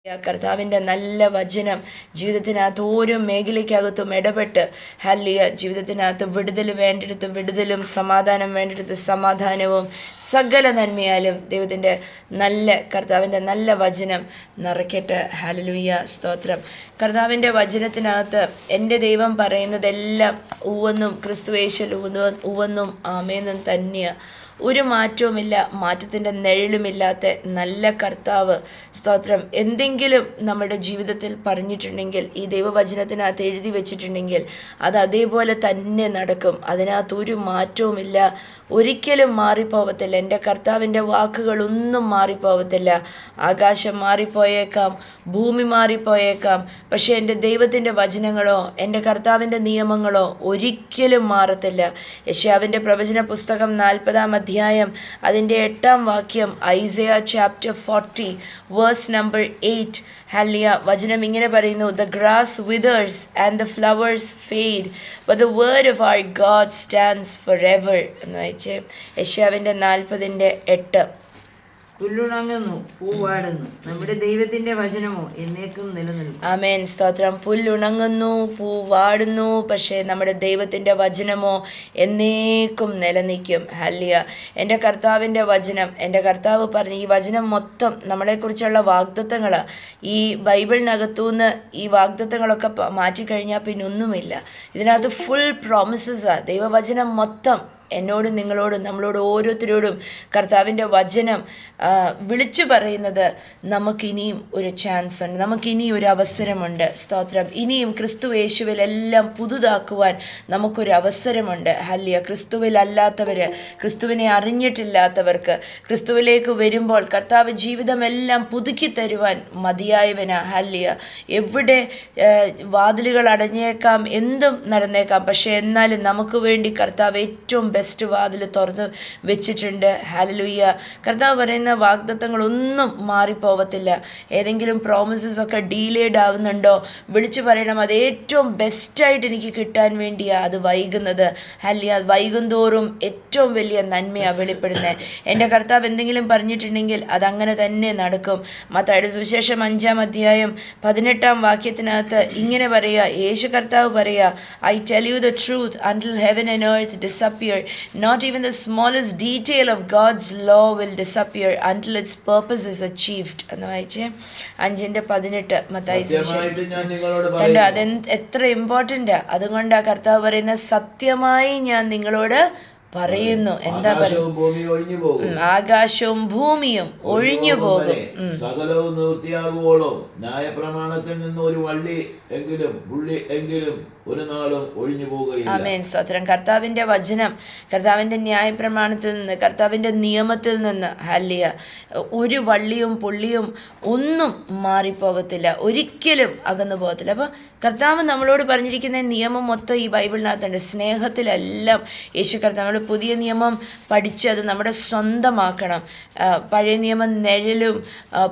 കർത്താവിൻ്റെ നല്ല വചനം ജീവിതത്തിനകത്ത് ഓരോ മേഖലയ്ക്കകത്തും ഇടപെട്ട് ജീവിതത്തിനകത്ത് വിടുതൽ വേണ്ടിടത്ത് വിടുതലും സമാധാനം വേണ്ടിടത്ത് സമാധാനവും സകല നന്മയാലും ദൈവത്തിൻ്റെ കർത്താവിൻ്റെ നല്ല വചനം നിറയ്ക്കട്ടെ. ഹല്ലേലൂയ, സ്തോത്രം. കർത്താവിൻ്റെ വചനത്തിനകത്ത് എൻ്റെ ദൈവം പറയുന്നതെല്ലാം ഉവ്വെന്നും ക്രിസ്തുയേശുവിൽ ഉവ്വെന്നും ആമേന്നും തന്നെയാണ്. ഒരു മാറ്റവുമില്ല, മാറ്റത്തിൻ്റെ നിഴലുമില്ലാത്ത നല്ല കർത്താവ്, സ്തോത്രം. എന്തെങ്കിലും നമ്മുടെ ജീവിതത്തിൽ പറഞ്ഞിട്ടുണ്ടെങ്കിൽ, ഈ ദൈവവചനത്തിനകത്ത് എഴുതി വെച്ചിട്ടുണ്ടെങ്കിൽ അത് അതേപോലെ തന്നെ നടക്കും. അതിനകത്ത് ഒരു മാറ്റവുമില്ല, ഒരിക്കലും മാറിപ്പോവത്തില്ല. എൻ്റെ കർത്താവിൻ്റെ വാക്കുകളൊന്നും മാറിപ്പോവത്തില്ല. ആകാശം മാറിപ്പോയേക്കാം, ഭൂമി മാറിപ്പോയേക്കാം, പക്ഷേ എൻ്റെ ദൈവത്തിൻ്റെ വചനങ്ങളോ എൻ്റെ കർത്താവിൻ്റെ നിയമങ്ങളോ ഒരിക്കലും മാറത്തില്ല. യെശയ്യാവിൻ്റെ പ്രവചന പുസ്തകം 40-ാം അധ്യായം അതിൻ്റെ 8-ാം വാക്യം, Isaiah chapter 40 verse number 8. Hallelujah. വചനം ഇങ്ങനെ പറയുന്നു, "The grass withers and the flowers fade, but the word of our God stands forever." എന്ന് വായിച്ചേ. യെശയ്യാവിൻ്റെ 40:8. പുല്ലുണങ്ങുന്നു, പൂവാടുന്നു, നമ്മുടെ ദൈവത്തിന്റെ വചനമോ എന്നേക്കും നിലനിൽക്കും. ആമേൻ, സ്തോത്രം. പുല്ലുണങ്ങുന്നു, പൂവാടുന്നു, പക്ഷേ നമ്മുടെ ദൈവത്തിൻ്റെ വചനമോ എന്നേക്കും നിലനിൽക്കും. ഹല്ലേലൂയ. എൻ്റെ കർത്താവിൻ്റെ വചനം, എൻ്റെ കർത്താവ് പറഞ്ഞ ഈ വചനം മൊത്തം നമ്മളെക്കുറിച്ചുള്ള വാഗ്ദത്തങ്ങളാണ്. ഈ ബൈബിളിനകത്തുനിന്ന് ഈ വാഗ്ദത്തങ്ങളൊക്കെ മാറ്റിക്കഴിഞ്ഞാൽ പിന്നെ ഒന്നുമില്ല. ഇതിനകത്ത് ഫുൾ പ്രോമിസസാണ്. ദൈവവചനം മൊത്തം എന്നോടും നിങ്ങളോടും നമ്മളോട് ഓരോരുത്തരോടും കർത്താവിൻ്റെ വചനം വിളിച്ചു പറയുന്നത്, നമുക്കിനിയും ഒരു ചാൻസ് ഉണ്ട്, നമുക്കിനിയും ഒരു അവസരമുണ്ട്. സ്തോത്രം. ഇനിയും ക്രിസ്തു യേശുവിലെല്ലാം പുതുതാക്കുവാൻ നമുക്കൊരു അവസരമുണ്ട്. ഹല്ലേലൂയ. ക്രിസ്തുവിലല്ലാത്തവർ, ക്രിസ്തുവിനെ അറിഞ്ഞിട്ടില്ലാത്തവർക്ക് ക്രിസ്തുവിലേക്ക് വരുമ്പോൾ കർത്താവ് ജീവിതമെല്ലാം പുതുക്കി തരുവാൻ മതിയായവനാ. ഹല്ലേലൂയ. എവിടെ വാതിലുകൾ അടഞ്ഞേക്കാം, എന്തും നടന്നേക്കാം, പക്ഷേ എന്നാലും നമുക്ക് വേണ്ടി കർത്താവ് ഏറ്റവും ബെസ്റ്റ് വാതിൽ തുറന്ന് വെച്ചിട്ടുണ്ട്. ഹല്ലേലൂയ. കർത്താവ് പറയുന്ന വാഗ്ദത്തങ്ങളൊന്നും മാറിപ്പോവത്തില്ല. ഏതെങ്കിലും പ്രോമിസസ് ഒക്കെ ഡീലേഡ് ആവുന്നുണ്ടോ, വിളിച്ചു പറയണം, അത് ഏറ്റവും ബെസ്റ്റായിട്ട് എനിക്ക് കിട്ടാൻ വേണ്ടിയാണ് അത് വൈകുന്നത്. ഹല്ലേലൂയ. വൈകുന്തോറും ഏറ്റവും വലിയ നന്മയാണ് വെളിപ്പെടുന്നത്. എൻ്റെ കർത്താവ് എന്തെങ്കിലും പറഞ്ഞിട്ടുണ്ടെങ്കിൽ അതങ്ങനെ തന്നെ നടക്കും. മത്തായിയുടെ സുവിശേഷം 5-ാം അധ്യായം 18-ാം വാക്യത്തിനകത്ത് ഇങ്ങനെ പറയുക, യേശു കർത്താവ് പറയുക, "I tell you the truth, until heaven and earth disappear, not even the smallest detail of God's law will disappear until its purpose is achieved." എന്ന് വായിച്ചേ. 5:18 മത്തായി സുവിശേഷം. കണ്ടോ, അത് എത്ര ഇമ്പോർട്ടൻ്റാ. അതുകൊണ്ടാ കർത്താവ് പറയുന്ന, സത്യമായി ഞാൻ നിങ്ങളോട് പറയുന്നു. എന്താ പറയുക? ആകാശവും ഭൂമിയും ഒഴിഞ്ഞു പോകും, സകലവും നിവൃത്തിയാകുവോളോ ന്യായപ്രമാണത്തിൽ നിന്ന് ഒരു വള്ളി എങ്കിലും പുള്ളി എങ്കിലും ഒരു നാളും ഒഴിഞ്ഞു പോകുകയില്ല. ആമേൻ, സ്തോത്രം. കർത്താവിൻ്റെ വചനം, കർത്താവിൻ്റെ ന്യായപ്രമാണത്തിൽ നിന്ന്, കർത്താവിൻ്റെ നിയമത്തിൽ നിന്ന്, ഹല്ലേലൂയ, ഒരു വള്ളിയും പുള്ളിയും ഒന്നും മാറിപ്പോകത്തില്ല, ഒരിക്കലും അകന്നു പോകത്തില്ല. അപ്പോൾ കർത്താവ് നമ്മളോട് പറഞ്ഞിരിക്കുന്ന നിയമം മൊത്തം ഈ ബൈബിളിനകത്തുണ്ട്. സ്നേഹത്തിലെല്ലാം യേശു കർത്താവ് പുതിയ നിയമം പഠിച്ച് അത് നമ്മുടെ സ്വന്തമാക്കണം. പഴയ നിയമം നിഴലും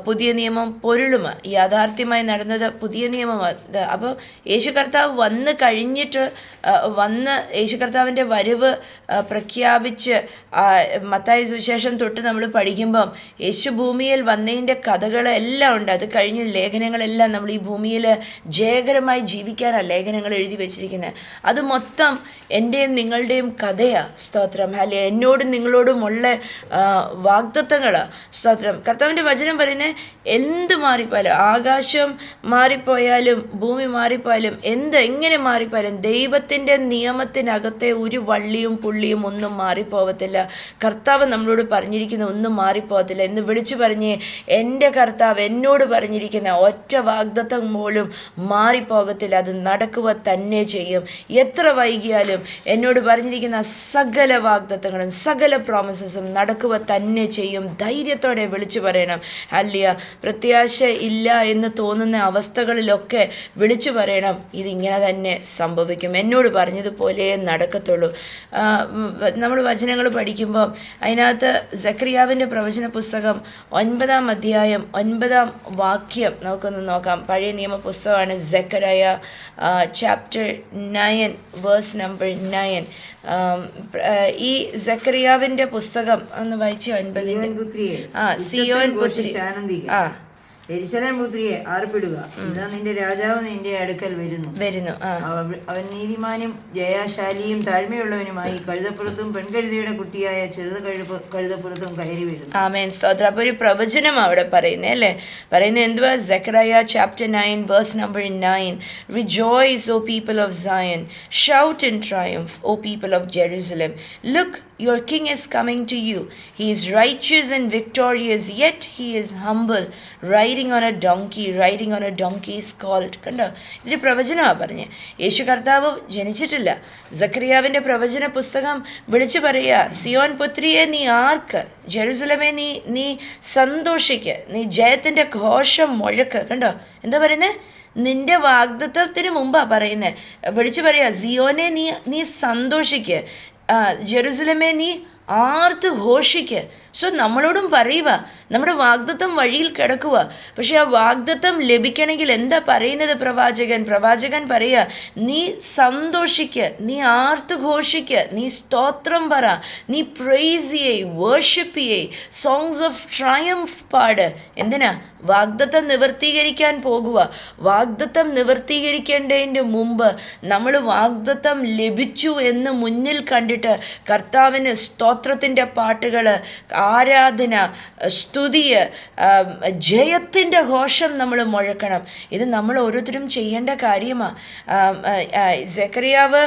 പുതിയ നിയമം പൊരുളുമാണ്. യാഥാർത്ഥ്യമായി നടന്നത് പുതിയ നിയമമാണ്. അപ്പോൾ യേശു കർത്താവ് വന്ന് കഴിഞ്ഞിട്ട് യേശു കർത്താവിൻ്റെ വരവ് പ്രഖ്യാപിച്ച് മത്തായി സുവിശേഷം തൊട്ട് നമ്മൾ പഠിക്കുമ്പം യേശു ഭൂമിയിൽ വന്നതിൻ്റെ കഥകളെല്ലാം ഉണ്ട്. അത് കഴിഞ്ഞ ലേഖനങ്ങളെല്ലാം നമ്മൾ ഈ ഭൂമിയിൽ ജയകരമായി ജീവിക്കാനാണ് ലേഖനങ്ങൾ എഴുതി വെച്ചിരിക്കുന്നത്. അത് മൊത്തം എൻ്റെയും നിങ്ങളുടെയും കഥയാണ്. സ്തോത്രം. ഹല്ലേലൂയ. എന്നോടും നിങ്ങളോടുമുള്ള വാഗ്ദത്തങ്ങളാണ്. സ്തോത്രം. കർത്താവിൻ്റെ വചനം പറയുന്നത്, എന്ത് മാറിപ്പോയാലും, ആകാശം മാറിപ്പോയാലും ഭൂമി മാറിപ്പോയാലും, എങ്ങനെ മാറിപ്പോയാലും ദൈവത്തിൻ്റെ നിയമത്തിനകത്തെ ഒരു വള്ളിയും പുള്ളിയും ഒന്നും മാറിപ്പോവത്തില്ല. കർത്താവ് നമ്മളോട് പറഞ്ഞിരിക്കുന്ന ഒന്നും മാറിപ്പോകത്തില്ല എന്ന് വിളിച്ചു പറഞ്ഞ് എൻ്റെ കർത്താവ് എന്നോട് പറഞ്ഞിരിക്കുന്ന ഒറ്റ വാഗ്ദത്തം പോലും മാറിപ്പോകത്തില്ല. അത് നടക്കുക തന്നെ ചെയ്യും. എത്ര വൈകിയാലും എന്നോട് പറഞ്ഞിരിക്കുന്ന സകല വാഗ്ദത്തങ്ങളും സകല പ്രോമിസസും നടക്കുക തന്നെ ചെയ്യും. ധൈര്യത്തോടെ വിളിച്ചു പറയണം. ഹല്ലേലൂയ. പ്രത്യാശ ഇല്ല എന്ന് തോന്നുന്ന അവസ്ഥകളിലൊക്കെ വിളിച്ചു പറയണം, ഇതിങ്ങനെ തന്നെ സംഭവിക്കും, എന്നോട് പറഞ്ഞതുപോലെ നടക്കത്തുള്ളൂ. നമ്മൾ വചനങ്ങൾ പഠിക്കുമ്പോൾ അതിനകത്ത് സക്കറിയാവിൻ്റെ പ്രവചന പുസ്തകം 9-ാം അധ്യായം 9-ാം വാക്യം നമുക്കൊന്ന് നോക്കാം. പഴയ നിയമ പുസ്തകമാണ്. Zechariah chapter 9 verse number 9. ഈ സക്കറിയാവിൻ്റെ പുസ്തകം ഒന്ന് വായിച്ചു. 9 സിയോൻ പുത്രി യെരൂശലേം പുത്രിയെ ആർപ്പിടുക, ഇതാ നിന്റെ രാജാവ് നിന്റെ അടുക്കൽ വരുന്നു. ആ അവൻ നീതിമാനും ജയശാലിയും താഴ്മയുള്ളവനുമായി കഴുതപ്പുറത്തും പെൺകഴുതയുടെ കുട്ടിയായ ചെറുത് കഴുതപ്പുറത്തും കയറി വരുന്നു. ആമേൻ, സ്തോത്രം. അപ്പോൾ ഒരു പ്രവചനം അവിടെ പറയുന്നത് അല്ലേ? പറയുന്നത് എന്തുവാ? Zechariah chapter 9 verse number 9. Rejoice, O people of Zion, shout in triumph, O people of Jerusalem. Look, your king is coming to you. He is righteous and victorious, yet he is humble, riding on a donkey's colt. കണ്ടോ? ഇതിന് പ്രവചനമാണ് പറഞ്ഞത്. യേശു കർത്താവ് ജനിച്ചിട്ടില്ല. സക്കറിയാവിൻ്റെ പ്രവചന പുസ്തകം വിളിച്ചു പറയുക, സിയോൻ പുത്രിയെ നീ ആർക്ക്, ജെറുസലമേ നീ സന്തോഷിക്ക്, നീ ജയത്തിൻ്റെ ഘോഷം മുഴക്ക്. കണ്ടോ എന്താ പറയുന്നത്? നിന്റെ വാഗ്ദത്തത്തിന് മുമ്പാണ് പറയുന്നത്. വിളിച്ചു പറയുക, സിയോനെ നീ സന്തോഷിക്ക്, ജെറുസലമേ നീ ആർത്ത് ഘോഷിക്ക്. സോ നമ്മളോടും പറയുക, നമ്മുടെ വാഗ്ദത്തം വഴിയിൽ കിടക്കുക. പക്ഷെ ആ വാഗ്ദത്തം ലഭിക്കണമെങ്കിൽ എന്താ പറയുന്നത്? പ്രവാചകൻ പറയുക, നീ സന്തോഷിക്ക്, നീ ആർത്ത് ഘോഷിക്ക്, നീ സ്തോത്രം പറ, നീ പ്രൈസ് ചെയ്യ്, വേർഷിപ്പ് ചെയ്യ്, സോങ്സ് ഓഫ് ട്രയംഫ് പാട്. എന്തിനാ? വാഗ്ദത്തം നിവർത്തീകരിക്കാൻ പോകുക. വാഗ്ദത്തം നിവർത്തീകരിക്കേണ്ടതിൻ്റെ മുമ്പ് നമ്മൾ വാഗ്ദത്തം ലഭിച്ചു എന്ന് മുന്നിൽ കണ്ടിട്ട് കർത്താവിന് സ്തോത്രത്തിൻ്റെ പാട്ടുകൾ, ആരാധന, സ്തുതി, ജയത്തിൻ്റെ ഘോഷം നമ്മൾ മുഴക്കണം. ഇത് നമ്മൾ ഓരോരുത്തരും ചെയ്യേണ്ട കാര്യമാണ്. സെക്കറിയാവ്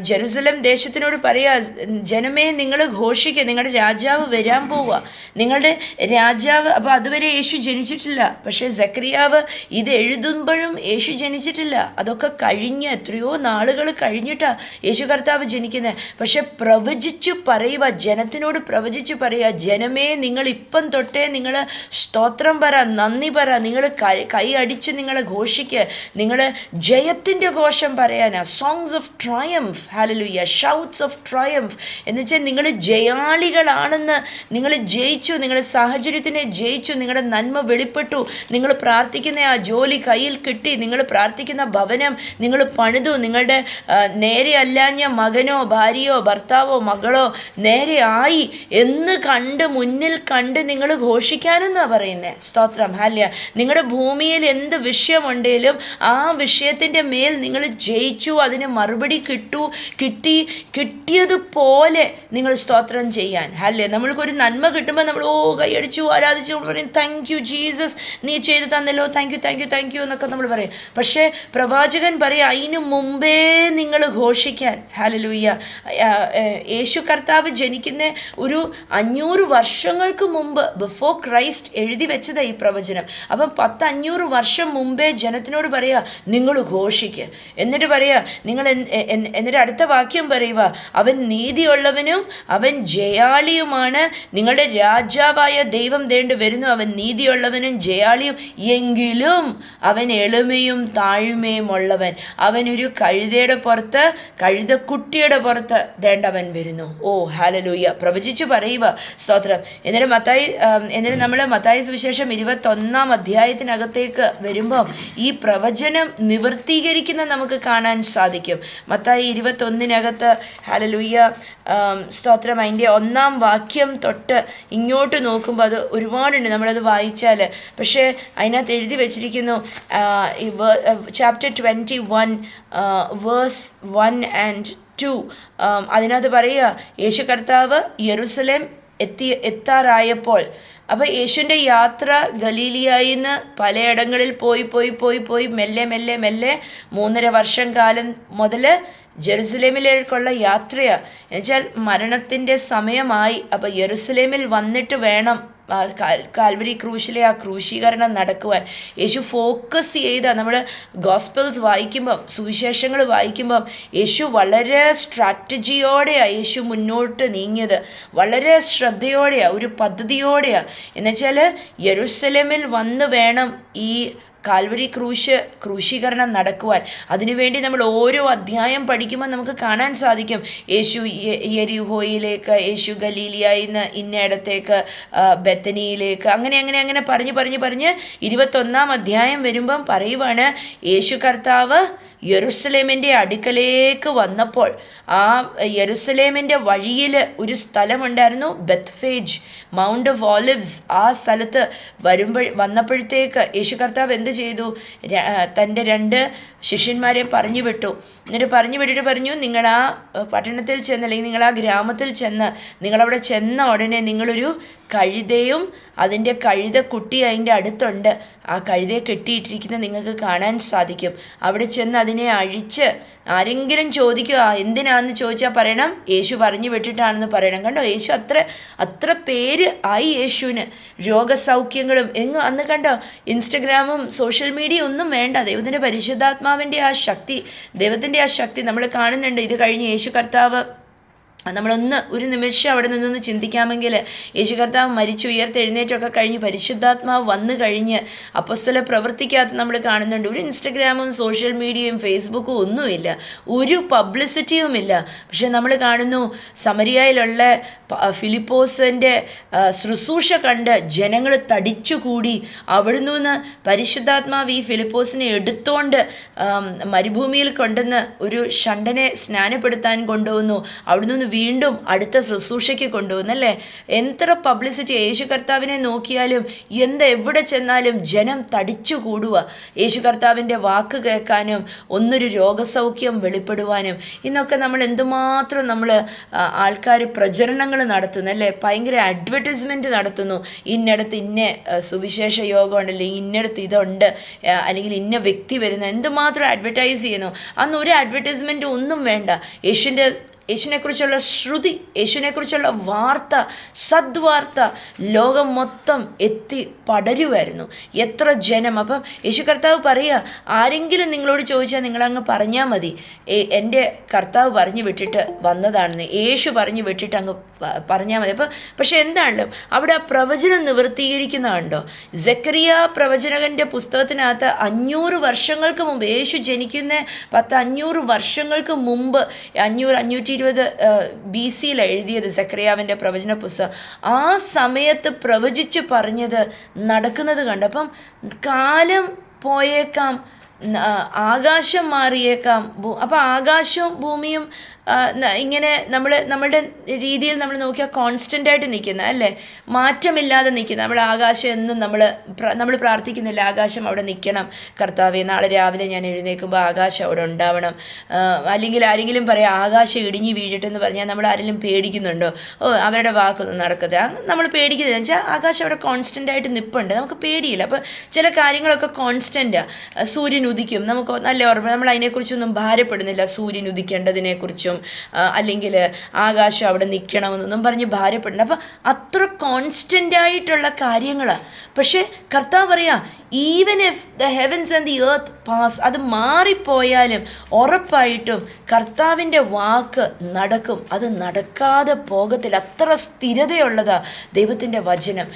ജെറുസലം ദേശത്തിനോട് പറയുക, ജനമേ നിങ്ങൾ ഘോഷിക്കുക, നിങ്ങളുടെ രാജാവ് വരാൻ പോവുക, നിങ്ങളുടെ രാജാവ്. അപ്പോൾ അതുവരെ യേശു ജനിച്ചിട്ടില്ല. പക്ഷേ സെക്കറിയാവ് ഇത് എഴുതുമ്പോഴും യേശു ജനിച്ചിട്ടില്ല. അതൊക്കെ കഴിഞ്ഞ് എത്രയോ നാളുകൾ കഴിഞ്ഞിട്ടാണ് യേശു കർത്താവ് ജനിക്കുന്നത്. പക്ഷെ പ്രവചിച്ചു പറയുക, ജനത്തിനോട് പ്രവചിച്ചു പറയുക, ജനമേ നിങ്ങൾ ഇപ്പം തൊട്ടേ നിങ്ങൾ സ്തോത്രം പറ, നന്ദി പറ, നിങ്ങൾ കൈ അടിച്ച് നിങ്ങൾ ഘോഷിക്കുക, നിങ്ങൾ ജയത്തിൻ്റെ ഘോഷം പറയാനാ. Songs of triumph, hallelujah, shouts of triumph. എന്നുവെച്ചാൽ നിങ്ങൾ ജയാളികളാണെന്ന്, നിങ്ങൾ ജയിച്ചു, നിങ്ങളുടെ സാഹചര്യത്തിനെ ജയിച്ചു, നിങ്ങളുടെ നന്മ വെളിപ്പെട്ടു, നിങ്ങൾ പ്രാർത്ഥിക്കുന്ന ആ ജോലി കയ്യിൽ കിട്ടി, നിങ്ങൾ പ്രാർത്ഥിക്കുന്ന ഭവനം നിങ്ങൾ പണിതു, നിങ്ങളുടെ നേരെ അല്ലാഞ്ഞ മകനോ ഭാര്യയോ ഭർത്താവോ മകളോ നേരെ ആയി എന്ന് മുന്നിൽ കണ്ട് നിങ്ങൾ ഘോഷിക്കാനെന്നാണ് പറയുന്നത്. സ്തോത്രം, ഹല്ലേലൂയ. നിങ്ങളുടെ ഭൂമിയിൽ എന്ത് വിഷയമുണ്ടെങ്കിലും ആ വിഷയത്തിൻ്റെ മേൽ നിങ്ങൾ ജയിച്ചു, അതിന് മറുപടി കിട്ടിയതുപോലെ നിങ്ങൾ സ്തോത്രം ചെയ്യാൻ. ഹല്ലേലൂയ. നമ്മൾക്കൊരു നന്മ കിട്ടുമ്പോൾ നമ്മൾ കൈയടിച്ചു ആരാധിച്ചു, നമ്മൾ പറയും താങ്ക് യു ജീസസ്, നീ ചെയ്ത് തന്നല്ലോ, താങ്ക് യു എന്നൊക്കെ നമ്മൾ പറയും. പക്ഷേ പ്രവാചകൻ പറയും, അതിനു മുമ്പേ നിങ്ങൾ ഘോഷിക്കാൻ. ഹല്ലേലൂയ. യേശു കർത്താവ് ജനിക്കുന്ന ഒരു 500 വർഷങ്ങൾക്ക് മുമ്പ്, ബിഫോർ ക്രൈസ്റ്റ് എഴുതി വെച്ചതാണ് ഈ പ്രവചനം. അപ്പം 500 വർഷം മുമ്പേ ജനത്തിനോട് പറയുക, നിങ്ങൾ ഘോഷിക്കുക. എന്നിട്ട് പറയുക, എന്നിട്ട് അടുത്ത വാക്യം പറയുക, അവൻ നീതിയുള്ളവനും അവൻ ജയാളിയുമാണ്, നിങ്ങളുടെ രാജാവായ ദൈവം ദേണ്ട് വരുന്നു, അവൻ നീതിയുള്ളവനും ജയാളിയും, എങ്കിലും അവൻ എളിമയും താഴ്മയും ഉള്ളവൻ, അവനൊരു കഴുതയുടെ പുറത്ത്, കഴുതക്കുട്ടിയുടെ പുറത്ത് ദേണ്ടവൻ വരുന്നു. ഓ ഹല്ലേലൂയ. പ്രവചിച്ചു പറയുക. സ്തോത്രം. എന്നിട്ട് നമ്മൾ മത്തായി സുവിശേഷം 21 അധ്യായത്തിനകത്തേക്ക് വരുമ്പം ഈ പ്രവചനം നിവർത്തീകരിക്കുന്ന നമുക്ക് കാണാൻ സാധിക്കും. മത്തായി 21 ഹല്ലേലൂയ, സ്തോത്രം. അതിൻ്റെ 1 വാക്യം തൊട്ട് ഇങ്ങോട്ട് നോക്കുമ്പോൾ അത് ഒരുപാടുണ്ട്, നമ്മളത് വായിച്ചാൽ. പക്ഷേ അതിനകത്ത് എഴുതി വച്ചിരിക്കുന്നു, ചാപ്റ്റർ 21 വേഴ്സ് 1 and 2. അതിനകത്ത് പറയുക, യേശു കർത്താവ് യെരൂശലേം എത്താറായപ്പോൾ, അപ്പോൾ യേശുവിൻ്റെ യാത്ര ഗലീലിയായിൽ നിന്ന് പലയിടങ്ങളിൽ പോയി മെല്ലെ 3.5 വർഷം കാലം മുതൽ ജെറുസലേമിലേക്കുള്ള യാത്രയാണ്. എന്നുവെച്ചാൽ മരണത്തിൻ്റെ സമയമായി. അപ്പോൾ യെരൂശലേമിൽ വന്നിട്ട് വേണം കാൽവരി ക്രൂശിലെ ആ ക്രൂശീകരണം നടക്കുവാൻ. യേശു ഫോക്കസ് ചെയ്ത, നമ്മൾ ഗോസ്പൽസ് വായിക്കുമ്പം, സുവിശേഷങ്ങൾ വായിക്കുമ്പം, യേശു വളരെ സ്ട്രാറ്റജിയോടെയാണ് യേശു മുന്നോട്ട് നീങ്ങിയത്, വളരെ ശ്രദ്ധയോടെയാണ്, ഒരു പദ്ധതിയോടെയാണ്. എന്നുവെച്ചാൽ യെരൂശലേമിൽ വന്ന് വേണം ഈ കാൽവരി ക്രൂശീകരണം നടക്കുവാൻ. അതിനുവേണ്ടി നമ്മൾ ഓരോ അധ്യായം പഠിക്കുമ്പോൾ നമുക്ക് കാണാൻ സാധിക്കും, യേശു യെരിഹോയിലേക്ക്, യേശു ഗലീലിയായിൽ നിന്ന് ഇന്നയിടത്തേക്ക്, ബെത്തനിയിലേക്ക്, അങ്ങനെ പറഞ്ഞ് 21 അധ്യായം വരുമ്പം പറയുവാണ്, യേശു കർത്താവ് യെരുശലേമിൻ്റെ അടുക്കലേക്ക് വന്നപ്പോൾ ആ യെരുശലേമിൻ്റെ വഴിയിൽ ഒരു സ്ഥലമുണ്ടായിരുന്നു, ബെത്ഫേജ്, മൗണ്ട് ഓഫ് ഓലിവ്സ്. ആ സ്ഥലത്ത് വന്നപ്പോഴത്തേക്ക് യേശു കർത്താവ് എന്ത് ചെയ്തു? തൻ്റെ 2 ശിഷ്യന്മാരെ പറഞ്ഞു വിട്ടു. എന്നിട്ട് പറഞ്ഞു വിട്ടിട്ട് പറഞ്ഞു, നിങ്ങൾ ആ പട്ടണത്തിൽ ചെന്ന്, അല്ലെങ്കിൽ നിങ്ങൾ ആ ഗ്രാമത്തിൽ ചെന്ന്, നിങ്ങളവിടെ ചെന്ന ഉടനെ നിങ്ങളൊരു കഴുതയും അതിൻ്റെ കഴുതക്കുട്ടി അതിൻ്റെ അടുത്തുണ്ട്, ആ കഴുതയെ കെട്ടിയിട്ടിരിക്കുന്നത് നിങ്ങൾക്ക് കാണാൻ സാധിക്കും. അവിടെ ചെന്ന് അതിനെ അഴിച്ച്, ആരെങ്കിലും ചോദിക്കുക എന്തിനാണെന്ന് ചോദിച്ചാൽ പറയണം യേശു പറഞ്ഞു വിട്ടിട്ടാണെന്ന് പറയണം. കണ്ടോ, യേശു അത്ര പേര് ആയി യേശുവിന്. രോഗസൗഖ്യങ്ങളും അന്ന് കണ്ടോ, ഇൻസ്റ്റഗ്രാമും സോഷ്യൽ മീഡിയ ഒന്നും വേണ്ട. ദൈവത്തിൻ്റെ പരിശുദ്ധാത്മാവിൻ്റെ ആ ശക്തി, ദൈവത്തിൻ്റെ ആ ശക്തി നമ്മൾ കാണുന്നുണ്ട്. ഇത് കഴിഞ്ഞ് യേശു കർത്താവ്, നമ്മളൊന്ന് ഒരു നിമിഷം അവിടെ നിന്നൊന്ന് ചിന്തിക്കാമെങ്കിൽ, യേശു കർത്താവ് മരിച്ചു ഉയർത്തെഴുന്നേറ്റൊക്കെ കഴിഞ്ഞ് പരിശുദ്ധാത്മാവ് വന്നു കഴിഞ്ഞ് അപ്പോസ്തല പ്രവൃത്തിക്കകത്ത് നമ്മൾ കാണുന്നുണ്ട്, ഒരു ഇൻസ്റ്റഗ്രാമും സോഷ്യൽ മീഡിയയും ഫേസ്ബുക്കും ഒന്നുമില്ല, ഒരു പബ്ലിസിറ്റിയുമില്ല. പക്ഷെ നമ്മൾ കാണുന്നു സമരിയയിലുള്ള ഫിലിപ്പോസിൻ്റെ ശുശ്രൂഷ കണ്ട് ജനങ്ങൾ തടിച്ചുകൂടി. അവിടുന്ന് പരിശുദ്ധാത്മാവ് ഈ ഫിലിപ്പോസിനെ എടുത്തോണ്ട് മരുഭൂമിയിൽ കൊണ്ടുവന്ന് ഒരു ഷണ്ടനെ സ്നാനപ്പെടുത്താൻ കൊണ്ടുവന്നു. അവിടുന്ന് വീണ്ടും അടുത്ത ശുശ്രൂഷയ്ക്ക് കൊണ്ടുവന്നല്ലേ. എത്ര പബ്ലിസിറ്റി! യേശു കർത്താവിനെ നോക്കിയാലും എവിടെ ചെന്നാലും ജനം തടിച്ചു കൂടുക, യേശു കർത്താവിൻ്റെ വാക്ക് കേൾക്കാനും ഒന്നൊരു രോഗസൗഖ്യം വെളിപ്പെടുവാനും. ഇന്നൊക്കെ നമ്മൾ എന്തുമാത്രം ആൾക്കാർ പ്രചരണങ്ങൾ നടത്തുന്നു അല്ലേ, ഭയങ്കര അഡ്വർടൈസ്മെൻറ്റ് നടത്തുന്നു. ഇന്നടത്ത് ഇന്ന സുവിശേഷ യോഗമുണ്ടല്ലേ, ഇന്നടത്ത് ഇതുണ്ട്, അല്ലെങ്കിൽ ഇന്ന വ്യക്തി വരുന്നു, എന്തുമാത്രം അഡ്വർടൈസ് ചെയ്യുന്നു. അന്ന് ഒരു അഡ്വർടൈസ്മെൻറ്റ് ഒന്നും വേണ്ട. യേശുവിനെക്കുറിച്ചുള്ള ശ്രുതി, യേശുവിനെക്കുറിച്ചുള്ള വാർത്ത, സദ്വാർത്ത ലോകം മൊത്തം എത്തി പടരുമായിരുന്നു. എത്ര ജനം! അപ്പം യേശു കർത്താവ് പറയുക, ആരെങ്കിലും നിങ്ങളോട് ചോദിച്ചാൽ നിങ്ങളങ്ങ് പറഞ്ഞാൽ മതി, എൻ്റെ കർത്താവ് പറഞ്ഞു വിട്ടിട്ട് വന്നതാണെന്ന്, യേശു പറഞ്ഞു വിട്ടിട്ട് അങ്ങ് പറഞ്ഞാൽ മതി. പക്ഷെ എന്താണല്ലോ അവിടെ ആ പ്രവചനം നിവൃത്തീകരിക്കുന്നതുണ്ടോ? സെക്കറിയ പ്രവചനകൻ്റെ പുസ്തകത്തിനകത്ത് 500 വർഷങ്ങൾക്ക് മുമ്പ്, യേശു ജനിക്കുന്ന 500 വർഷങ്ങൾക്ക് മുമ്പ്, 520 BC എഴുതിയത് സെക്കറിയാവിൻ്റെ പ്രവചന പുസ്തകം. ആ സമയത്ത് പ്രവചിച്ച് പറഞ്ഞത് നടക്കുന്നത് കണ്ടപ്പം കാലം പോയേക്കാം, ആകാശം മാറിയേക്കാം. അപ്പോൾ ആകാശവും ഭൂമിയും ഇങ്ങനെ നമ്മളുടെ രീതിയിൽ നമ്മൾ നോക്കിയാൽ കോൺസ്റ്റൻ്റായിട്ട് നിൽക്കുന്ന അല്ലേ, മാറ്റമില്ലാതെ നിൽക്കുന്ന. നമ്മൾ ആകാശം എന്നും നമ്മൾ പ്രാർത്ഥിക്കുന്നില്ല, ആകാശം അവിടെ നിൽക്കണം കർത്താവേ, നാളെ രാവിലെ ഞാൻ എഴുന്നേൽക്കുമ്പോൾ ആകാശം അവിടെ ഉണ്ടാവണം. അല്ലെങ്കിൽ ആരെങ്കിലും പറയാം ആകാശം ഇടിഞ്ഞു വീഴട്ടെന്ന് പറഞ്ഞാൽ നമ്മൾ ആരെങ്കിലും പേടിക്കുന്നുണ്ടോ? അവരുടെ വാക്കൊന്നും നടക്കത്തെ, നമ്മൾ പേടിക്കുന്നത് വെച്ചാൽ ആകാശം അവിടെ കോൺസ്റ്റൻ്റായിട്ട് നിൽപ്പുണ്ട്, നമുക്ക് പേടിയില്ല. അപ്പോൾ ചില കാര്യങ്ങളൊക്കെ കോൺസ്റ്റൻ്റാണ്. സൂര്യൻ ഉദിക്കും, നമുക്ക് നല്ല ഓർമ്മ, നമ്മൾ അതിനെക്കുറിച്ചൊന്നും ഭാരപ്പെടുന്നില്ല, സൂര്യൻ ഉദിക്കേണ്ടതിനെക്കുറിച്ചും അല്ലെങ്കിൽ ആകാശം അവിടെ നിൽക്കണമെന്നൊന്നും പറഞ്ഞ് ഭാരപ്പെടില്ല. അപ്പം അത്ര കോൺസ്റ്റൻ്റായിട്ടുള്ള കാര്യങ്ങളാണ്. പക്ഷേ കർത്താവ് പറയാം, even if the heavens and the earth pass, അത് മാറിപ്പോയാലും ഉറപ്പായിട്ടും കർത്താവിൻ്റെ വാക്ക് നടക്കും, അത് നടക്കാതെ പോകത്തില്ല. അത്ര സ്ഥിരതയുള്ളതാ ദൈവത്തിൻ്റെ വചനം,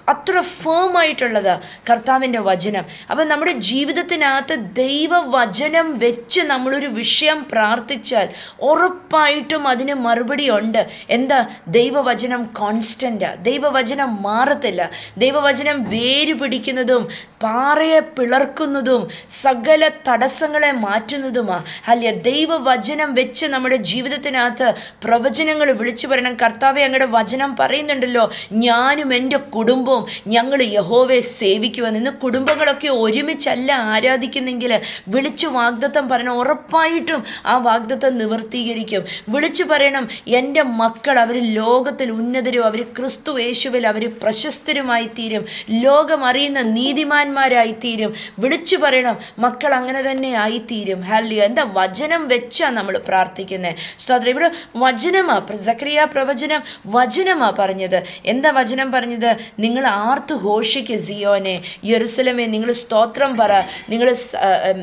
അത്ര ഫേമായിട്ടുള്ളതാ കർത്താവിൻ്റെ വചനം. അപ്പം നമ്മുടെ ജീവിതത്തിനകത്ത് ദൈവവചനം വെച്ച് നമ്മളൊരു വിഷയം പ്രാർത്ഥിച്ചാൽ ഉറപ്പായിട്ടും അതിന് മറുപടി ഉണ്ട്. എന്താ? ദൈവവചനം കോൺസ്റ്റൻ്റാണ്, ദൈവവചനം മാറത്തില്ല. ദൈവവചനം വേര് പിടിക്കുന്നതും പാറയെ പിളർക്കുന്നതും സകല തടസ്സങ്ങളെ മാറ്റുന്നതുമാണ്. അല്ല, ദൈവവചനം വെച്ച് നമ്മുടെ ജീവിതത്തിനകത്ത് പ്രവചനങ്ങൾ വിളിച്ചു പറയണം. കർത്താവെ, അങ്ങയുടെ വചനം പറയുന്നുണ്ടല്ലോ, ഞാനും എൻ്റെ കുടുംബവും ഞങ്ങൾ യഹോവയെ സേവിക്കുവാൻ. ഇന്ന് കുടുംബങ്ങളൊക്കെ ഒരുമിച്ചല്ല ആരാധിക്കുന്നെങ്കിൽ വിളിച്ചു വാഗ്ദത്തം പറയണം, ഉറപ്പായിട്ടും ആ വാഗ്ദത്തം നിവർത്തീകരിക്കും. വിളിച്ചു പറയണം, എൻ്റെ മക്കൾ അവർ ലോകത്തിൽ ഉന്നതരും, അവർ ക്രിസ്തു യേശുവിൽ അവർ പ്രശസ്തരുമായി തീരും, ലോകം അറിയുന്ന നീതിമാന്മാരായിത്തീരും. വിളിച്ചു പറയണം, മക്കൾ അങ്ങനെ തന്നെ ആയിത്തീരും. ഹല്ലേലൂയ. എന്താ? വചനം വെച്ചാണ് നമ്മൾ പ്രാർത്ഥിക്കുന്നത്. സ്തോത്രം. ഇവിടെ വചനമാണ്, സക്കറിയ പ്രവചനം വചനമാണ് പറഞ്ഞത്. എന്താ വചനം പറഞ്ഞത്? നിങ്ങൾ ആർത്തു ഘോഷിക്ക് സിയോനെ, യെരുസലേമേ, നിങ്ങൾ സ്തോത്രം പറ,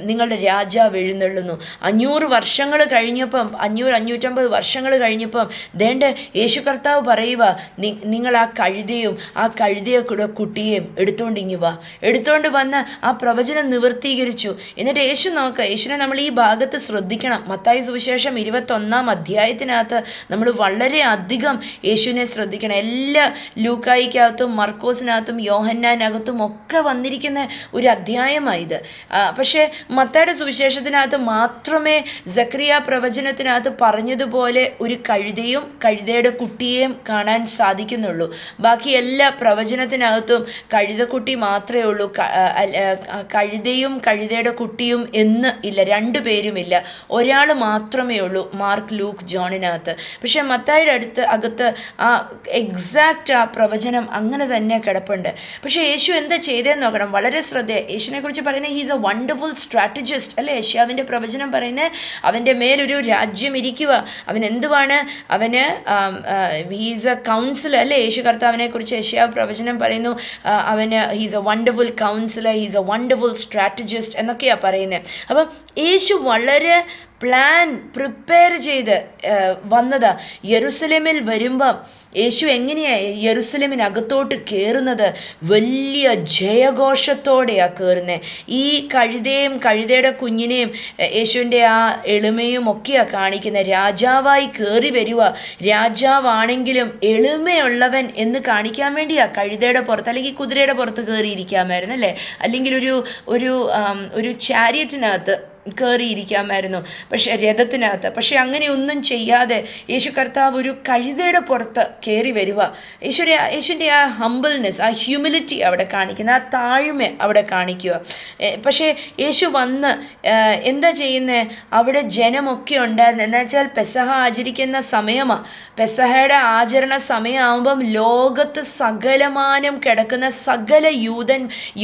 നിങ്ങളുടെ രാജാവ് എഴുന്നള്ളുന്നു. 500 വർഷങ്ങൾ കഴിഞ്ഞപ്പം, 550 വർഷങ്ങൾ കഴിഞ്ഞപ്പം ദേണ്ട യേശു കർത്താവ് പറയുക, നിങ്ങൾ ആ കഴുതയും ആ കഴുതയെ കുട്ടിയെയും എടുത്തോണ്ടിങ്ങി വാ, എടുത്തുകൊണ്ട് വന്ന് ആ പ്രവചനം നിവർത്തീകരിച്ചു. എന്നിട്ട് യേശു നോക്കുക, യേശുവിനെ നമ്മൾ ഈ ഭാഗത്ത് ശ്രദ്ധിക്കണം. മത്തായി സുവിശേഷം 21 അധ്യായത്തിനകത്ത് നമ്മൾ വളരെ അധികം യേശുവിനെ ശ്രദ്ധിക്കണം. എല്ലാ ലൂക്കായിക്കകത്തും മർക്കോസിനകത്തും യോഹന്നാനകത്തും ഒക്കെ വന്നിരിക്കുന്ന ഒരു അധ്യായമായത്. പക്ഷേ മത്തായിയുടെ സുവിശേഷത്തിനകത്ത് മാത്രമേ സക്രിയ പ്രവചനത്തിനകത്ത് പറഞ്ഞതുപോലെ ഒരു കഴുതയും കഴുതയുടെ കുട്ടിയെയും കാണാൻ സാധിക്കുന്നുള്ളൂ. ബാക്കി എല്ലാ പ്രവചനത്തിനകത്തും കഴുതക്കുട്ടി മാത്രമേ ഉള്ളൂ. കഴുതയും കഴുതയുടെ കുട്ടിയും എന്ന് ഇല്ല, രണ്ടുപേരുമില്ല, ഒരാൾ മാത്രമേ ഉള്ളൂ മാർക്ക്, ലൂക്ക്, ജോണിനകത്ത്. പക്ഷേ മത്തായിയുടെ അകത്ത് ആ എക്സാക്റ്റ് ആ പ്രവചനം അങ്ങനെ തന്നെ കിടപ്പുണ്ട്. പക്ഷേ യേശു എന്താ ചെയ്തതെന്ന് നോക്കണം, വളരെ ശ്രദ്ധ. യേശുവിനെ കുറിച്ച് പറയുന്നത് ഹീസ് എ വണ്ടർഫുൾ സ്ട്രാറ്റജിസ്റ്റ് അല്ലേ. യേശുവിൻ്റെ പ്രവചനം പറയുന്നത് അവൻ്റെ മേലൊരു രാജ്യം ഇരിക്കുക, അവൻ എന്തുവാണ്, അവന് ഹീസ് എ കൗൺസിലർ അല്ലേ. യേശു കർത്താവിനെ കുറിച്ച് യേശയ്യാവ് പ്രവചനം പറയുന്നു, അവന് he's A wonderful councillor, he's A wonderful strategist എന്നൊക്കെയാണ് പറയുന്നത്. അപ്പം യേശു വളരെ പ്രിപ്പയർ ചെയ്ത് വന്നതാ. യെരുസലേമിൽ വരുമ്പം യേശു എങ്ങനെയാണ് യെരുസലേമിനകത്തോട്ട് കയറുന്നത്? വലിയ ജയഘോഷത്തോടെയാണ് കയറുന്നത്. ഈ കഴുതയും കഴുതയുടെ കുഞ്ഞിനെയും യേശുവിൻ്റെ ആ എളിമയും ഒക്കെയാണ് കാണിക്കുന്നത്. രാജാവായി കയറി വരിക, രാജാവാണെങ്കിലും എളിമയുള്ളവൻ എന്ന് കാണിക്കാൻ വേണ്ടിയാണ് കഴുതയുടെ പുറത്ത് അല്ലെങ്കിൽ കുതിരയുടെ പുറത്ത് കയറിയിരിക്കാമായിരുന്നു അല്ലേ, അല്ലെങ്കിൽ ഒരു ചാരിയറ്റിനകത്ത് കയറിയിരിക്കാമായിരുന്നു, പക്ഷേ രഥത്തിനകത്ത്. പക്ഷെ അങ്ങനെയൊന്നും ചെയ്യാതെ യേശു കർത്താവ് ഒരു കഴുതയുടെ പുറത്ത് കയറി വരിക. യേശുവിൻ്റെ ആ ഹംബിൾനെസ്, ആ ഹ്യൂമിലിറ്റി അവിടെ കാണിക്കുന്ന, ആ താഴ്മ അവിടെ കാണിക്കുക. പക്ഷേ യേശു വന്ന് എന്താ ചെയ്യുന്നത്? അവിടെ ജനമൊക്കെ ഉണ്ടായിരുന്നു. എന്താ വെച്ചാൽ പെസഹ ആചരിക്കുന്ന സമയമാണ്. പെസഹയുടെ ആചരണ സമയമാകുമ്പം ലോകത്ത് സകലമാനം കിടക്കുന്ന സകല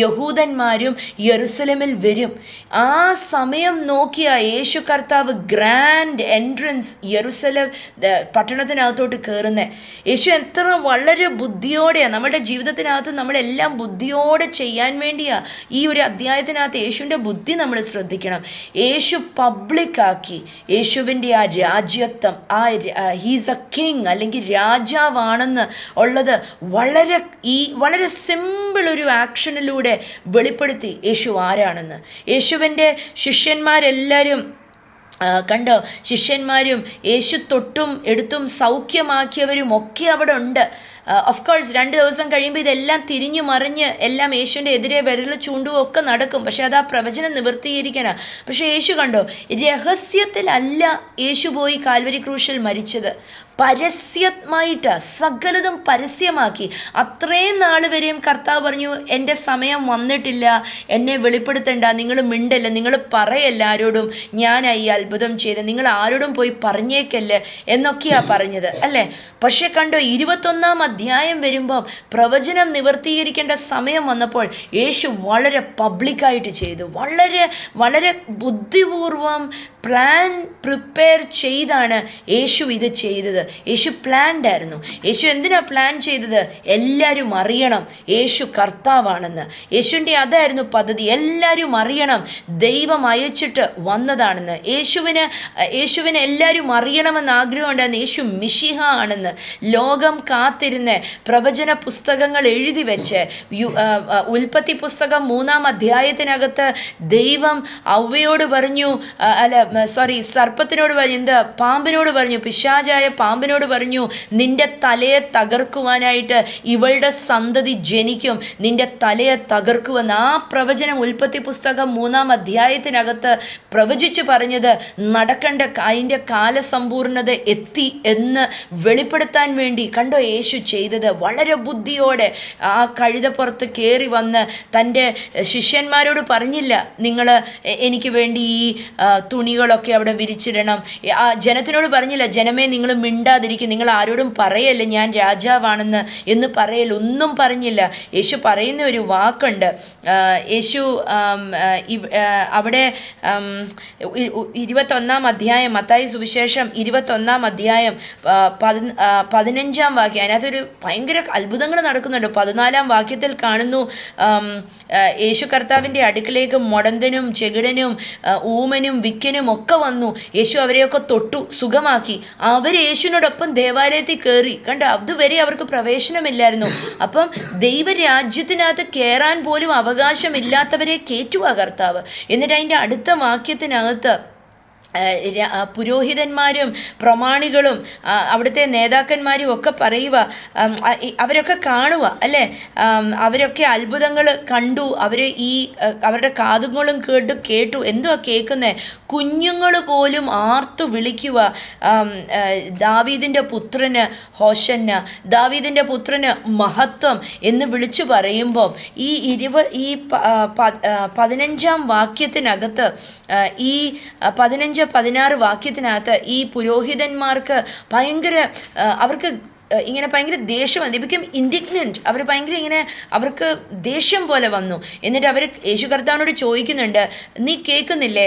യഹൂദന്മാരും യെരുസലേമിൽ വരും. ആ സമയം നോക്കിയ യേശു കർത്താവ് ഗ്രാൻഡ് എൻട്രൻസ് യെരുസലേം പട്ടണത്തിനകത്തോട്ട് കയറുന്നത്. യേശു എത്ര വളരെ ബുദ്ധിയോടെയാണ്, നമ്മുടെ ജീവിതത്തിനകത്ത് നമ്മളെല്ലാം ബുദ്ധിയോടെ ചെയ്യാൻ വേണ്ടിയാണ് ഈ ഒരു അധ്യായത്തിനകത്ത് യേശുവിൻ്റെ ബുദ്ധി നമ്മൾ ശ്രദ്ധിക്കണം. യേശു പബ്ലിക്കാക്കി യേശുവിൻ്റെ ആ രാജ്യത്വം, ഹീസ് എ കിങ് അല്ലെങ്കിൽ രാജാവാണെന്ന് ഉള്ളത് വളരെ സിമ്പിൾ ഒരു ആക്ഷനിലൂടെ വെളിപ്പെടുത്തി യേശു ആരാണെന്ന്. യേശുവിൻ്റെ ശിഷ്യന്മാരെല്ലാവരും കണ്ടോ, ശിഷ്യന്മാരും യേശു തൊട്ടും എടുത്തും സൗഖ്യമാക്കിയവരും ഒക്കെ അവിടെ ഉണ്ട്. ഓഫ് കോഴ്സ് 2 ദിവസം കഴിയുമ്പോൾ ഇതെല്ലാം തിരിഞ്ഞു മറിഞ്ഞ് എല്ലാം യേശുവിൻ്റെ എതിരെ വിരൽ ചൂണ്ടുകയും ഒക്കെ നടക്കും. പക്ഷെ അത് ആ പ്രവചനം നിവർത്തീകരിക്കാനാണ്. പക്ഷേ യേശു കണ്ടോ, രഹസ്യത്തിലല്ല യേശു പോയി കാൽവരി ക്രൂശിൽ മരിച്ചത്, പരസ്യമായിട്ട് സകലതും പരസ്യമാക്കി. അത്രയും നാൾ വരെയും കർത്താവ് പറഞ്ഞു, എൻ്റെ സമയം വന്നിട്ടില്ല, എന്നെ വെളിപ്പെടുത്തണ്ട, നിങ്ങൾ മിണ്ടല്ല, നിങ്ങൾ പറയല്ല ആരോടും ഞാനായി അത്ഭുതം ചെയ്ത്, നിങ്ങൾ ആരോടും പോയി പറഞ്ഞേക്കല്ലേ എന്നൊക്കെയാണ് പറഞ്ഞത് അല്ലേ. പക്ഷേ കണ്ടോ, 21 അധ്യായം വരുമ്പം പ്രവചനം നിവർത്തീകരിക്കേണ്ട സമയം വന്നപ്പോൾ യേശു വളരെ പബ്ലിക്കായിട്ട് ചെയ്തു. വളരെ വളരെ ബുദ്ധിപൂർവം പ്രിപ്പയർ ചെയ്താണ് യേശു ഇത് ചെയ്തത്. യേശു പ്ലാൻഡ് ആയിരുന്നു. യേശു എന്തിനാ പ്ലാൻ ചെയ്തത്? എല്ലാവരും അറിയണം യേശു കർത്താവാണെന്ന്. യേശുവിൻ്റെ അതായിരുന്നു പദ്ധതി. എല്ലാവരും അറിയണം ദൈവം അയച്ചിട്ട് വന്നതാണെന്ന്. യേശുവിനെ എല്ലാവരും അറിയണമെന്ന് ആഗ്രഹമുണ്ടായിരുന്നു. യേശു മിശിഹ ആണെന്ന് ലോകം കാത്തിരുന്ന് പ്രവചന പുസ്തകങ്ങൾ എഴുതി വെച്ച് ഉൽപ്പത്തി പുസ്തകം 3 അധ്യായത്തിനകത്ത് ദൈവം അവയോട് പറഞ്ഞു, സർപ്പത്തിനോട് പറഞ്ഞു, പാമ്പിനോട് പറഞ്ഞു, പിശാചായ പാമ്പിനോട് പറഞ്ഞു, നിന്റെ തലയെ തകർക്കുവാനായിട്ട് ഇവളുടെ സന്തതി ജനിക്കും, നിന്റെ തലയെ തകർക്കുമെന്ന്. ആ പ്രവചനം ഉൽപ്പത്തി പുസ്തകം 3 അധ്യായത്തിനകത്ത് പ്രവചിച്ചു പറഞ്ഞത് നടക്കേണ്ട അതിൻ്റെ കാലസമ്പൂർണത എത്തി എന്ന് വെളിപ്പെടുത്താൻ വേണ്ടി കണ്ടോ യേശു ചെയ്തത്. വളരെ ബുദ്ധിയോടെ ആ കഴുതപ്പുറത്ത് കയറി വന്ന് തൻ്റെ ശിഷ്യന്മാരോട് പറഞ്ഞില്ല, നിങ്ങൾ എനിക്ക് വേണ്ടി ഈ തുണികളൊക്കെ അവിടെ വിരിച്ചിടണം. ആ ജനത്തിനോട് പറഞ്ഞില്ല, ജനമേ നിങ്ങൾ മിണ്ടാതിരിക്കും, നിങ്ങൾ ആരോടും പറയല്ല ഞാൻ രാജാവാണെന്ന് എന്ന് പറയൽ, ഒന്നും പറഞ്ഞില്ല. യേശു പറയുന്ന ഒരു വാക്കുണ്ട്. യേശു അവിടെ 21 അധ്യായം, മത്തായി സുവിശേഷം 21 അധ്യായം 15 വാക്യം, അതിനകത്തൊരു ഭയങ്കര അത്ഭുതങ്ങൾ നടക്കുന്നുണ്ട്. 14 വാക്യത്തിൽ കാണുന്നു, യേശു കർത്താവിൻ്റെ അടുക്കിലേക്ക് മുടന്തനും ചെകിടനും ഊമനും വിക്കനും ഒക്കെ വന്നു. യേശു അവരെയൊക്കെ തൊട്ടു, സുഖമാക്കി. അവർ യേശുവിനോട് യേശുവിനോടൊപ്പം ദേവാലയത്തിൽ കയറി. കണ്ടോ, അതുവരെ അവർക്ക് പ്രവേശനമില്ലായിരുന്നു. അപ്പം ദൈവരാജ്യത്തിനകത്ത് കയറാൻ പോലും അവകാശമില്ലാത്തവരെ കയറ്റുക കർത്താവ്. എന്നിട്ട് അതിൻ്റെ അടുത്ത വാക്യത്തിനകത്ത് പുരോഹിതന്മാരും പ്രമാണികളും അവിടുത്തെ നേതാക്കന്മാരും ഒക്കെ പറയുക, അവരൊക്കെ കാണുക അല്ലേ, അവരൊക്കെ അത്ഭുതങ്ങൾ കണ്ടു, അവർ അവരുടെ കാതുകളും കേട്ടു. എന്തുവാ കേൾക്കുന്നത്? കുഞ്ഞുങ്ങൾ പോലും ആർത്തു വിളിക്കുക, ദാവീദിൻ്റെ പുത്രന് ഹോശന്ന, ദാവീദിൻ്റെ പുത്രന് മഹത്വം എന്ന് വിളിച്ചു പറയുമ്പോൾ ഈ 15-ാം വാക്യത്തിനകത്ത്, ഈ 15-16 വാക്യത്തിനകത്ത് ഈ പുരോഹിതന്മാർക്ക് ഭയങ്കര, അവർക്ക് ഇങ്ങനെ ഭയങ്കര ദേഷ്യം വന്നു. ബിക്കം ഇൻഡിഗ്നൻറ്റ്. അവർ ഭയങ്കര ഇങ്ങനെ, അവർക്ക് ദേഷ്യം പോലെ വന്നു. എന്നിട്ട് അവർ യേശു കർത്താവിനോട് ചോദിക്കുന്നുണ്ട്, നീ കേൾക്കുന്നില്ലേ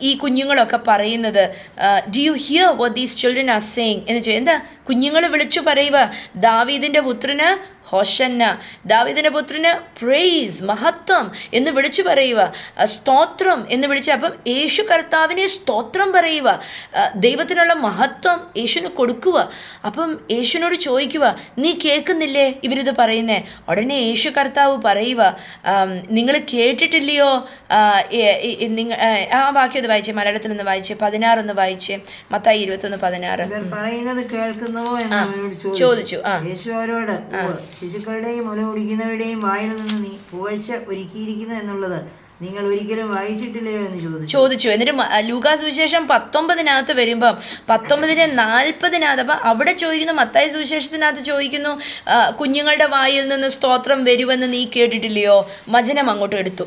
ഈ കുഞ്ഞുങ്ങളൊക്കെ പറയുന്നത്? Do you here what these children are saying എന്ന് ചോദിച്ചു. എന്താ കുഞ്ഞുങ്ങൾ വിളിച്ചു പറയുക? ദാവീദിൻ്റെ പുത്രന് ഹോശന്ന, ദാവീദിൻ്റെ പുത്രന് പ്രൈസ്, മഹത്വം എന്ന് വിളിച്ചു പറയുക, സ്തോത്രം എന്ന് വിളിച്ച്. അപ്പം യേശു കർത്താവിനെ സ്തോത്രം പറയുക, ദൈവത്തിനുള്ള മഹത്വം യേശുവിന് കൊടുക്കുക. അപ്പം യേശുവിനോട് ചോദിക്കുക, നീ കേൾക്കുന്നില്ലേ ഇവരിത് പറയുന്നേ? ഉടനെ യേശു കർത്താവ് പറയുക, നിങ്ങൾ കേട്ടിട്ടില്ലയോ? ആ വാക്യം ഒന്ന് വായിച്ചേ, മലയാളത്തിൽ നിന്ന് വായിച്ചേ, 16 വായിച്ചേ, മത്തായി 21:16. പറയുന്നത് കേൾക്കുന്നുവോ എന്ന് ചോദിച്ചു. യേശു അവരോട്, ശിശുക്കളുടെയും മുല കുടിക്കുന്നവരുടെയും വായിൽ നിന്ന് നീ പുകഴ്ച ഒരുക്കിയിരിക്കുന്നു എന്നുള്ളത് നിങ്ങൾ ഒരിക്കലും വായിച്ചിട്ടില്ലയോ എന്ന് ചോദിച്ചു. എന്നിട്ട് ലൂക്കാ സുവിശേഷം 19 വരുമ്പം 19:40 അപ്പം അവിടെ ചോദിക്കുന്നു, മത്തായി സുവിശേഷത്തിനകത്ത് ചോദിക്കുന്നു, കുഞ്ഞുങ്ങളുടെ വായിൽ നിന്ന് സ്തോത്രം വരുമെന്ന് നീ കേട്ടിട്ടില്ലയോ? വചനം അങ്ങോട്ട് എടുത്തു.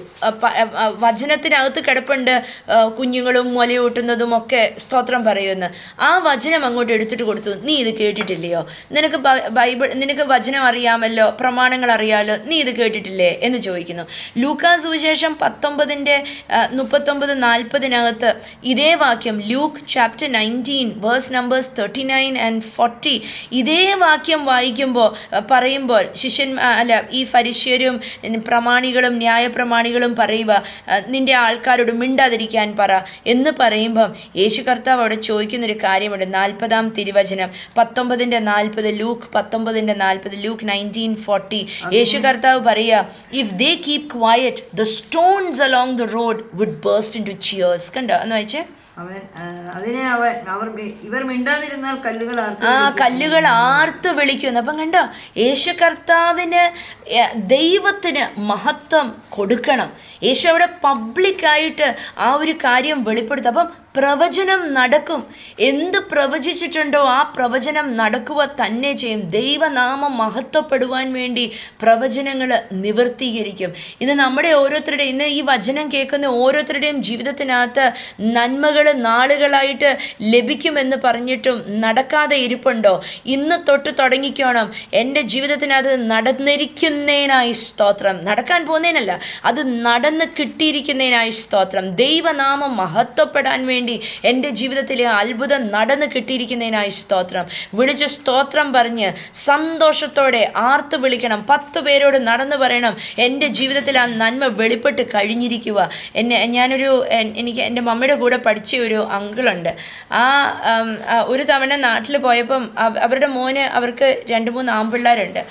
വചനത്തിനകത്ത് കിടപ്പുണ്ട് കുഞ്ഞുങ്ങളും മുലയൂട്ടുന്നതും ഒക്കെ സ്തോത്രം പറയുമെന്ന്. ആ വചനം അങ്ങോട്ട് എടുത്തിട്ട് കൊടുത്തു. നീ ഇത് കേട്ടിട്ടില്ലയോ? നിനക്ക് ബൈബിൾ, നിനക്ക് വചനം അറിയാമല്ലോ, പ്രമാണങ്ങൾ അറിയാമല്ലോ, നീ ഇത് കേട്ടിട്ടില്ലേ എന്ന് ചോദിക്കുന്നു. ലൂക്കാ സുവിശേഷം 19:39-40 ഇതേ വാക്യം, Luke chapter 19 verse numbers 39 and 40, ഇതേ വാക്യം പറയുമ്പോൾ ഈ ഫരിശ്യരും പ്രമാണികളും ന്യായപ്രമാണികളും പറയുക, നിന്റെ ആൾക്കാരോട് മിണ്ടാതിരിക്കാൻ പറ എന്ന് പറയുമ്പം യേശു കർത്താവ് അവിടെ ചോദിക്കുന്നൊരു കാര്യമുണ്ട്. 40-ാം തിരുവചനം 19:40, ലൂക്ക് 19:40, ലൂക്ക് 19:40. യേശു കർത്താവ് പറയുക, if they keep quiet the stones along the road would burst into cheers. കണ്ടോ എന്ന് വായിച്ചേ. ഇവർ മിണ്ടാതിരുന്നാൽ കല്ലുകൾ ആർത്ത് വിളിക്കുന്നു. അപ്പം കണ്ടോ, യേശു കർത്താവിന്, ദൈവത്തിന് മഹത്വം കൊടുക്കണം. യേശു അവിടെ പബ്ലിക്കായിട്ട് ആ ഒരു കാര്യം വെളിപ്പെടുത്തും. അപ്പം പ്രവചനം നടക്കും. എന്ത് പ്രവചിച്ചിട്ടുണ്ടോ ആ പ്രവചനം നടക്കുക തന്നെ ചെയ്യും. ദൈവനാമം മഹത്വപ്പെടുവാൻ വേണ്ടി പ്രവചനങ്ങൾ നിവർത്തീകരിക്കും. ഇന്ന് നമ്മുടെ ഓരോരുത്തരുടെയും, ഇന്ന് ഈ വചനം കേൾക്കുന്ന ഓരോരുത്തരുടെയും ജീവിതത്തിനകത്ത് നന്മകൾ നാളുകളായിട്ട് ലഭിക്കുമെന്ന് പറഞ്ഞിട്ടും നടക്കാതെ ഇരിപ്പുണ്ടോ? ഇന്ന് തൊട്ട് തുടങ്ങിക്കോണം. എൻ്റെ ജീവിതത്തിനകത്ത് നടന്നിരിക്കുന്നതിനായി സ്തോത്രം. നടക്കാൻ പോകുന്നതിനല്ല, അത് നടന്ന് കിട്ടിയിരിക്കുന്നതിനായി സ്തോത്രം. ദൈവനാമം മഹത്വപ്പെടാൻ വേണ്ടി എൻ്റെ ജീവിതത്തിലെ അത്ഭുതം നടന്ന് കിട്ടിയിരിക്കുന്നതിനായി സ്തോത്രം. വിളിച്ച് സ്തോത്രം പറഞ്ഞ് സന്തോഷത്തോടെ ആർത്ത് വിളിക്കണം. 10 പേരോട് നടന്നു പറയണം, എൻ്റെ ജീവിതത്തിൽ ആ നന്മ വെളിപ്പെട്ട് കഴിഞ്ഞിരിക്കുക. എനിക്ക് എൻ്റെ മമ്മിയുടെ കൂടെ പഠിച്ച ഒരു അങ്കിളുണ്ട്. ഒരു തവണ നാട്ടിൽ പോയപ്പം അവരുടെ മോന്, അവർക്ക് 2-3 ആൺപിള്ളേരുണ്ട്.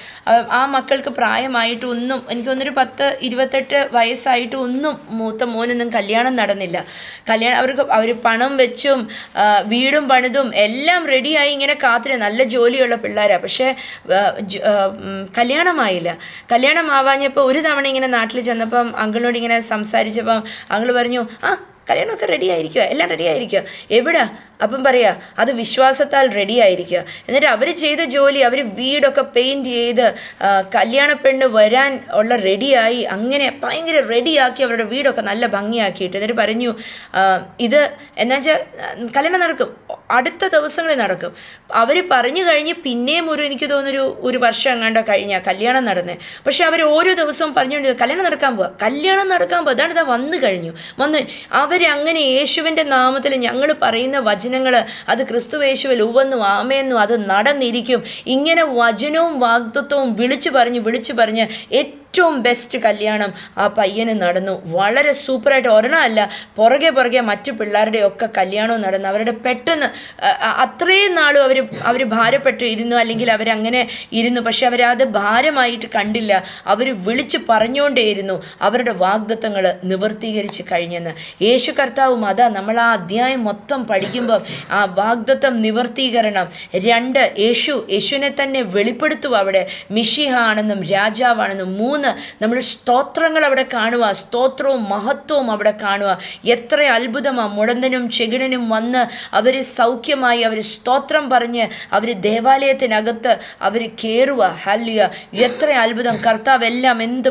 ആ മക്കൾക്ക് പ്രായമായിട്ട് ഒന്നും, എനിക്കൊന്നൊരു 10-28 വയസ്സായിട്ട് ഒന്നും മൂത്ത മോനൊന്നും കല്യാണം നടന്നില്ല. അവർ പണം വെച്ചും വീടും പണിതും എല്ലാം റെഡിയായി ഇങ്ങനെ കാത്തിരി, നല്ല ജോലിയുള്ള പിള്ളേരാണ്. പക്ഷേ കല്യാണമായില്ല. കല്യാണമാവാഞ്ഞപ്പോൾ ഒരു തവണ ഇങ്ങനെ നാട്ടിൽ ചെന്നപ്പം അങ്കിളിനോട് ഇങ്ങനെ സംസാരിച്ചപ്പം അങ്കിൾ പറഞ്ഞു, കല്യാണമൊക്കെ റെഡി ആയിരിക്കുക, എല്ലാം റെഡി ആയിരിക്കുക. എവിടാ? അപ്പം പറയാ, അത് വിശ്വാസത്താൽ റെഡി ആയിരിക്കുക. എന്നിട്ട് അവർ ചെയ്ത ജോലി, അവർ വീടൊക്കെ പെയിൻറ്റ് ചെയ്ത് കല്യാണ പെണ്ണ് വരാൻ ഉള്ള റെഡിയായി, അങ്ങനെ ഭയങ്കര റെഡിയാക്കി അവരുടെ വീടൊക്കെ നല്ല ഭംഗിയാക്കിയിട്ട് എന്നിട്ട് പറഞ്ഞു, ഇത് എന്നുവെച്ചാൽ കല്യാണം നടക്കും, അടുത്ത ദിവസങ്ങളിൽ നടക്കും. അവർ പറഞ്ഞു കഴിഞ്ഞ് പിന്നെയും എനിക്ക് തോന്നുന്നൊരു 1 വർഷം എങ്ങാണ്ടോ കഴിഞ്ഞാൽ കല്യാണം നടന്നേ. പക്ഷെ അവർ ഓരോ ദിവസവും പറഞ്ഞുകൊണ്ട് കല്യാണം നടക്കാൻ പോവുക, അതാണ് ഇതാ വന്നു കഴിഞ്ഞു. അവരങ്ങനെ യേശുവിൻ്റെ നാമത്തിൽ ഞങ്ങൾ പറയുന്ന വചനങ്ങൾ, അത് ക്രിസ്തു യേശുവിൽ ഉവെന്നും ആമേന്നും അത് നടന്നിരിക്കും. ഇങ്ങനെ വചനവും വാഗ്ദത്വവും വിളിച്ചു പറഞ്ഞ് ഏറ്റവും ബെസ്റ്റ് കല്യാണം ആ പയ്യന് നടന്നു. വളരെ സൂപ്പറായിട്ട് ഒരെണ്ണമല്ല, പുറകെ മറ്റു പിള്ളേരുടെയൊക്കെ കല്യാണവും നടന്നു. അവരുടെ പെട്ടെന്ന് അത്രയും നാളും അവർ ഭാരപ്പെട്ട് ഇരുന്നു, അല്ലെങ്കിൽ അവരങ്ങനെ ഇരുന്നു. പക്ഷെ അവരത് ഭാരമായിട്ട് കണ്ടില്ല. അവർ വിളിച്ച് പറഞ്ഞുകൊണ്ടേയിരുന്നു അവരുടെ വാഗ്ദത്തങ്ങൾ നിവർത്തീകരിച്ച് കഴിഞ്ഞെന്ന്. യേശു കർത്താവും അതാ നമ്മൾ ആ അധ്യായം മൊത്തം പഠിക്കുമ്പം ആ വാഗ്ദത്തം നിവർത്തീകരണം. 2, യേശുവിനെ തന്നെ വെളിപ്പെടുത്തുക അവിടെ മിശിഹ ആണെന്നും രാജാവാണെന്നും. 3, നമ്മൾ സ്തോത്രങ്ങൾ അവിടെ കാണുക, സ്തോത്രവും മഹത്വവും അവിടെ കാണുക. എത്ര അത്ഭുതമാണ്! മുടന്തനും ചെകിടനും വന്ന് അവർ സൗഖ്യമായി, അവർ സ്തോത്രം പറഞ്ഞ് അവർ ദേവാലയത്തിനകത്ത് അവർ കയറുക. ഹല്ലേലൂയ! എത്ര അത്ഭുതം! കർത്താവ് എല്ലാം എന്ത്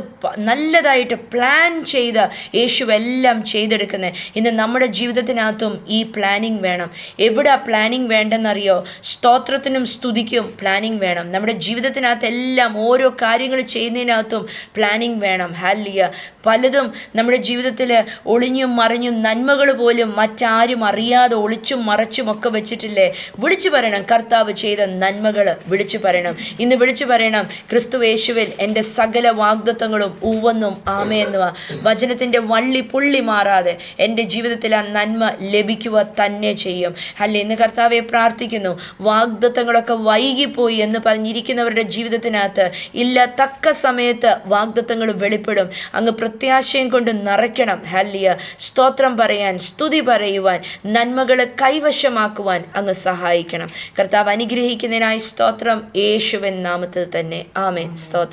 നല്ലതായിട്ട് പ്ലാൻ ചെയ്ത് യേശുവെല്ലാം ചെയ്തെടുക്കുന്നത്. ഇന്ന് നമ്മുടെ ജീവിതത്തിനകത്തും ഈ പ്ലാനിങ് വേണം. എവിടെ പ്ലാനിങ് വേണ്ടെന്നറിയോ? സ്തോത്രത്തിനും സ്തുതിക്കും പ്ലാനിങ് വേണം. നമ്മുടെ ജീവിതത്തിനകത്ത് എല്ലാം ഓരോ കാര്യങ്ങൾ ചെയ്യുന്നതിനകത്തും പ്ലാനിങ് വേണം. ഹല്ലേലൂയ! പലതും നമ്മുടെ ജീവിതത്തിൽ ഒളിഞ്ഞും മറിഞ്ഞും നന്മകൾ പോലും മറ്റാരും അറിയാതെ ഒളിച്ചും മറച്ചും ഒക്കെ വെച്ചിട്ടില്ലേ? വിളിച്ചു പറയണം കർത്താവ് ചെയ്ത നന്മകൾ വിളിച്ചു പറയണം. ഇന്ന് വിളിച്ചു പറയണം, ക്രിസ്തു യേശുവിൽ എൻ്റെ സകല വാഗ്ദത്തങ്ങളും ഉവ്വെന്നും ആമേന്നുവ. വചനത്തിൻ്റെ വള്ളി പുള്ളി മാറാതെ എൻ്റെ ജീവിതത്തിൽ ആ നന്മ ലഭിക്കുക തന്നെ ചെയ്യും. അല്ലേ? ഇന്ന് കർത്താവെ പ്രാർത്ഥിക്കുന്നു, വാഗ്ദത്തങ്ങളൊക്കെ വൈകിപ്പോയി എന്ന് പറഞ്ഞിരിക്കുന്നവരുടെ ജീവിതത്തിനകത്ത് ഇല്ല, തക്ക സമയത്ത് വാഗ്ദത്തങ്ങൾ വെളിപ്പെടും. അങ്ങ് പ്രത്യാശയും കൊണ്ട് നിറയ്ക്കണം. ഹല്ലേലൂയ! സ്തോത്രം പറയാൻ, സ്തുതി പറയുവാൻ, നന്മകൾ കൈവശമാക്കുവാൻ അങ്ങ് സഹായിക്കണം. കർത്താവ് അനുഗ്രഹിക്കുന്നതിനായി സ്തോത്രം, യേശുവിൻ നാമത്തിൽ തന്നെ ആമേൻ. സ്തോത്രം.